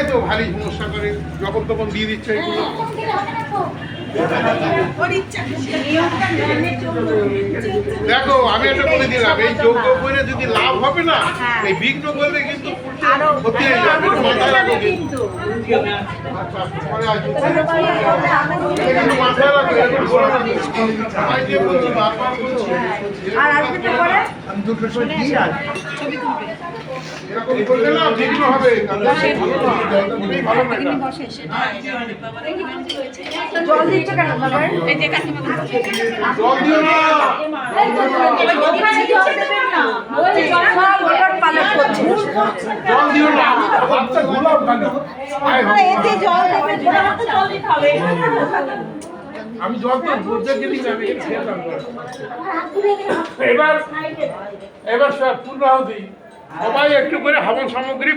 তো ভারী সমস্যা করে যখন তখন দিয়ে দিচ্ছে এগুলো। দেখো আমি একটা বলে দিলাম, এই যোগ্য করে যদি লাভ হবে না, এই বিঘ্ন করলে কিন্তু ক্ষতি হয়ে যাবে, মাথায় রাখো কিন্তু। মাথায় রাখো, এরকম করলে না বিঘ্ন হবে। জল দিচ্ছে কেন বাবা? জল দিও না, জল দিও না, হাতটা ঘোলাও কেন? আমি জল তো বুঝতে গেলি না, আমি এবার পূর্ণাহুতি সবাই একটু করে হবন সামগ্রী